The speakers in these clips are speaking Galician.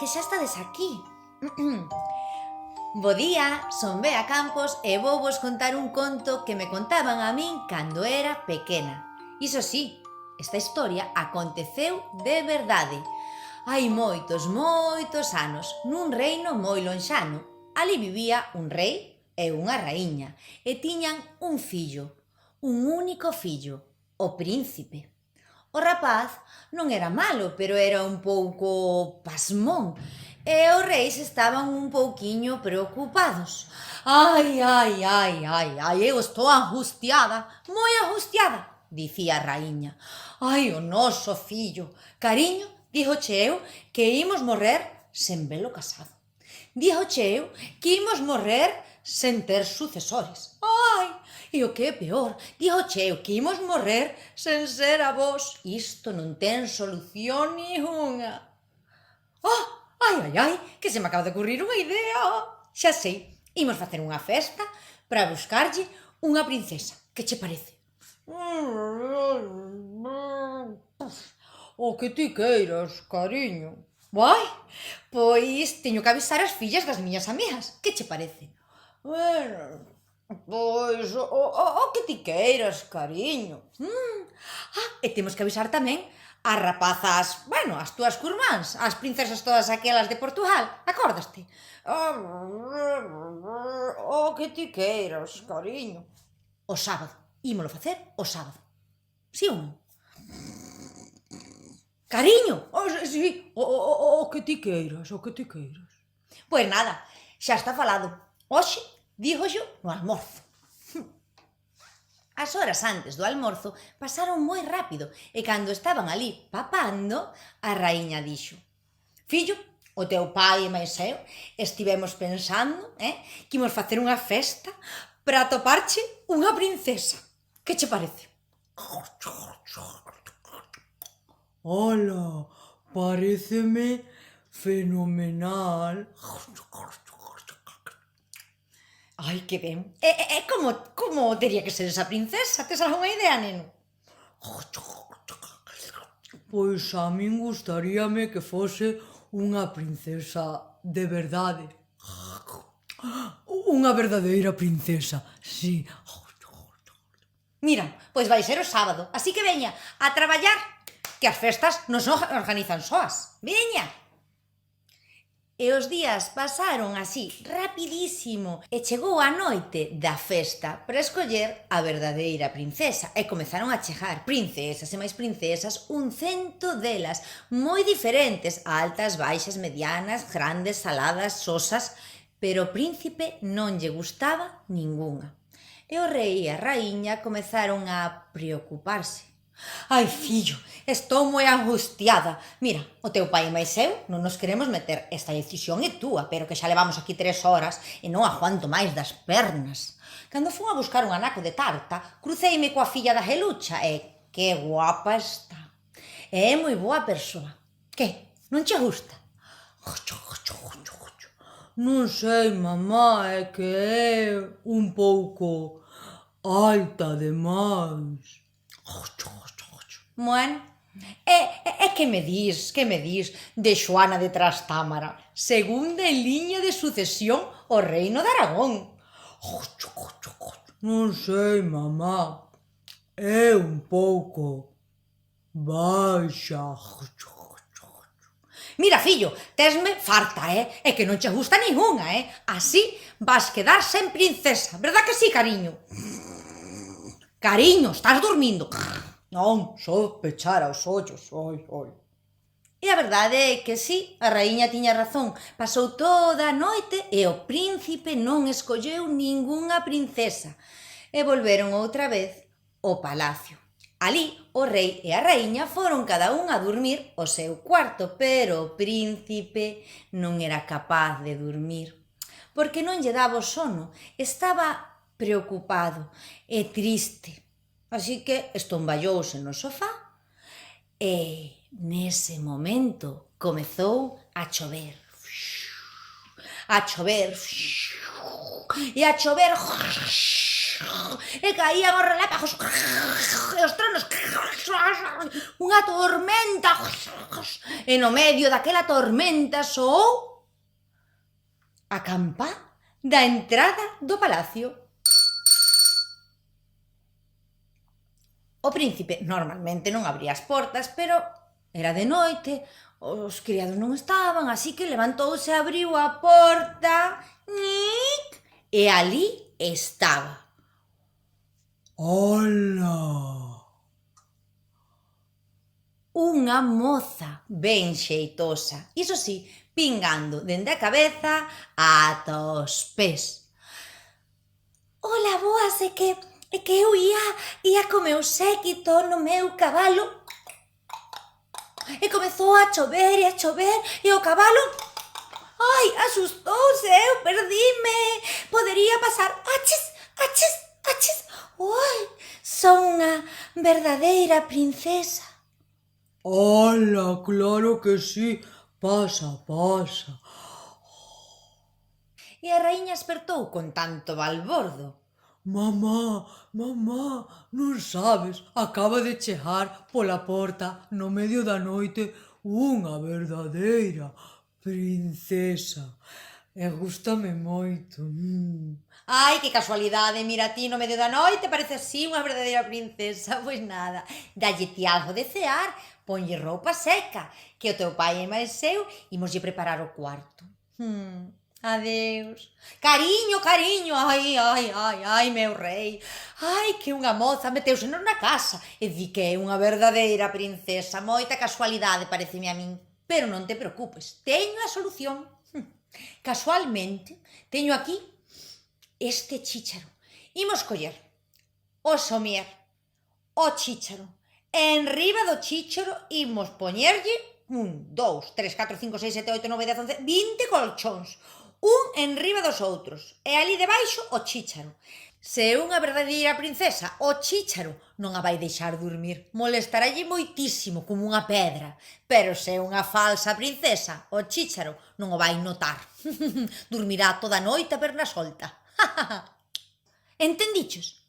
que xa estades aquí. Bo día, son Bea Campos e vou vos contar un conto que me contaban a min cando era pequena. Iso sí, esta historia aconteceu de verdade. Hai moitos anos, nun reino moi lonxano. Ali vivía un rei e unha raíña e tiñan un fillo, un único fillo, o príncipe. O rapaz non era malo, pero era un pouco pasmón e os reis estaban un pouquiño preocupados. Ai, eu estou angustiada, moi angustiada, dicía a raíña. Ai, o noso fillo, cariño, díjoche eu que imos morrer sen velo casado. Díjoche eu que imos morrer sen ter sucesores. Ai, e o que é peor, díjoche eu que imos morrer sen ser avós. Isto non ten solución ninguna. Oh, ai, que se me acaba de ocurrir unha idea. Xa sei, imos facer unha festa para buscarlle unha princesa. Que che parece? O que ti queiras, cariño. Vai, pois teño que avisar as fillas das miñas amigas. Que che parece? Bueno, pois o que ti queiras, cariño. E temos que avisar tamén as rapazas, bueno, as túas curmáns, as princesas todas aquelas de Portugal, acórdaste? O que ti queiras, cariño. O sábado, ímolo facer o sábado. Si ou non? Cariño, si, o que ti queiras, o que ti queiras. Pois nada, xa está falado. Hoxe, dígoxo no almorzo. As horas antes do almorzo pasaron moi rápido e cando estaban ali papando, a raíña dixo: Fillo, o teu pai e máis eu estivemos pensando que imos facer unha festa para atoparche unha princesa. Que che parece? Ola, paréceme fenomenal. Ai, que ben. E como teria que ser esa princesa? Tes algunha idea, neno? Pois a min gustaríame que fose unha princesa de verdade. Unha verdadeira princesa, sí. Mira, pois vai ser o sábado, así que veña a traballar, que as festas non se organizan soas. Veña! E os días pasaron así, rapidísimo, e chegou a noite da festa para escoller a verdadeira princesa. E comezaron a chegar princesas e máis princesas, 100 delas, moi diferentes, altas, baixas, medianas, grandes, saladas, sosas, pero o príncipe non lle gustaba ningunha. E o rei e a raíña comezaron a preocuparse. Ai, fillo, estou moi angustiada. Mira, o teu pai e máis eu non nos queremos meter. Esta decisión é túa, pero que xa levamos aquí 3 horas e non aguanto máis das pernas. Cando fun a buscar un anaco de tarta, cruceime coa filla da Gelucha e que guapa está. E é moi boa persoa. Que? Non che gusta? Non sei, mamá, é que é un pouco alta demais. Bueno, e que me dis de Xoana de Trastámara, segunda en liña de sucesión ao reino de Aragón? Non sei, mamá, é un pouco baixa. Mira, fillo, tesme farta, é que non che gusta ningunha, así vas quedar sen princesa, verdad que sí, cariño? Cariño, estás dormindo. Non, só pechara os ollos, oi. E a verdade é que sí, a raíña tiña razón. Pasou toda a noite e o príncipe non escolleu ningunha princesa. E volveron outra vez ao palacio. Ali, o rei e a raíña foron cada un a dormir ao seu cuarto, pero o príncipe non era capaz de dormir, porque non lle daba o sono, estaba preocupado e triste. Así que estomballouse no sofá e nese momento comezou a chover. A chover. E a chover e caían os relámpagos e os tronos, unha tormenta, e no medio daquela tormenta soou a campá da entrada do palacio. O príncipe normalmente non abría as portas, pero era de noite, os criados non estaban, así que levantouse e abriu a porta, e ali estaba. Ola! Unha moza ben xeitosa, iso sí, pingando dende a cabeza ata os pés. Ola, boas, é que eu ia co meu séquito no meu cabalo e comezou a chover e o cabalo, ai, asustouse, eu perdime, podería pasar, achis, oi, son unha verdadeira princesa. Ola, claro que sí, pasa. E a raíña espertou con tanto balbordo. Mamá, non sabes, acaba de chegar pola porta no medio da noite unha verdadeira princesa. E gústame moito. Ai, que casualidade, mira ti no medio da noite, parece así unha verdadeira princesa. Pois nada, dalle ti algo de cear, ponlle roupa seca, que o teu pai e máis eu imoslle preparar o cuarto. Adeus. Cariño, ai, meu rei. Ai, que unha moza meteuse-nos na casa e di que é unha verdadeira princesa. Moita casualidade, pareceme a min. Pero non te preocupes, teño a solución. Casualmente, teño aquí este chícharo. Imos coller o somier, o chícharo. Enriba do chícharo imos poñerlle 1, 2, 3, 4, 5, 6, 7, 8, 9, 10, 11, 20 colchóns. Un enriba dos outros. E ali debaixo o chícharo. Se é unha verdadeira princesa, o chícharo non a vai deixar dormir. Molestaralle moitísimo, como unha pedra. Pero se é unha falsa princesa, o chícharo non o vai notar. Dormirá toda a noite a perna solta. Entendiches?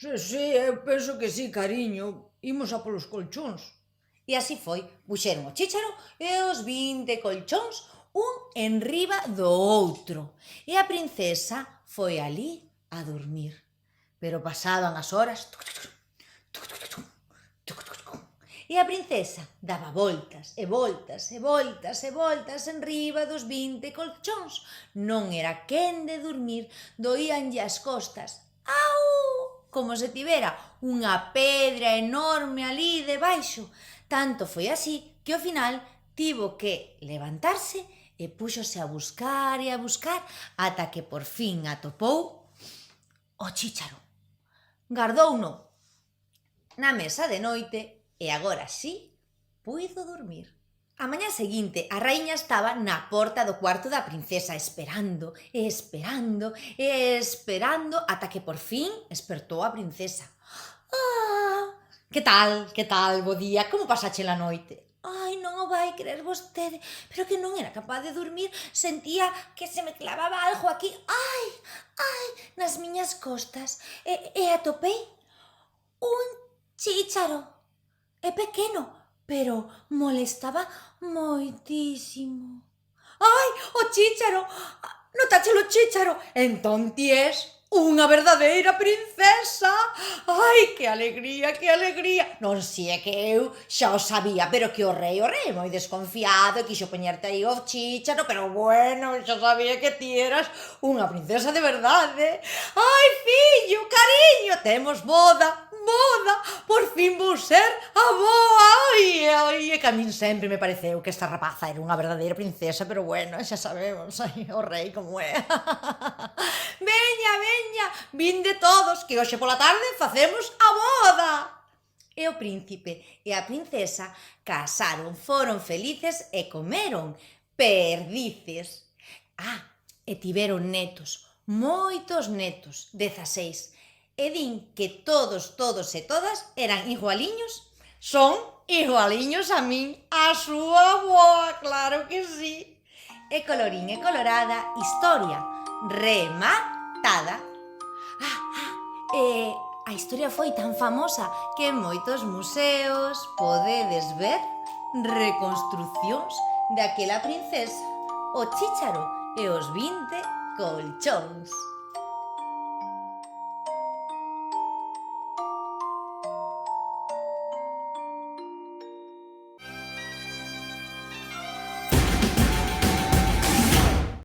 Sí, eu penso que sí, cariño. Imos a polos colchóns. E así foi. Puxeron o chícharo e os 20 colchóns un enriba do outro. E a princesa foi ali a dormir. Pero pasaban as horas e a princesa daba voltas enriba dos 20 colchóns. Non era quen de dormir, doíanlle as costas. Au! Como se tivera unha pedra enorme ali debaixo. Tanto foi así que ao final tivo que levantarse e púxose a buscar ata que por fin atopou o chícharo. Gardouno na mesa de noite e agora sí puido dormir. A mañá seguinte a raíña estaba na porta do cuarto da princesa esperando ata que por fin espertou a princesa. Que tal, bo día, como pasache a noite? Ai, non o vai creer vostede, pero que non era capaz de dormir, sentía que se me clavaba algo aquí, ai, nas miñas costas, e atopei un chícharo. É pequeno, pero molestaba moitísimo. Ai, o chícharo, notáchelo o chícharo, entón ti es unha verdadeira princesa. Ai, que alegría. Non si é que eu xa o sabía, pero que o rei é moi desconfiado, quixo poñerte aí o chícharo, pero bueno, xa sabía que ti eras unha princesa de verdade. Ai, fillo, cariño, temos boda, por fin vou ser avoa. Ai, que a min sempre me pareceu que esta rapaza era unha verdadeira princesa, pero bueno, xa sabemos, ai, o rei como é. Veña, vinde todos, que hoxe pola tarde facemos a boda. E o príncipe e a princesa casaron, foron felices e comeron perdices. E tiveron netos, moitos netos, 16. E din que todos e todas eran igualiños, son igualiños a min, a súa avoa, claro que sí. E colorín e colorada, historia rematada. E a historia foi tan famosa que en moitos museos podedes ver reconstrucións daquela princesa, o chícharo e os 20 colchóns.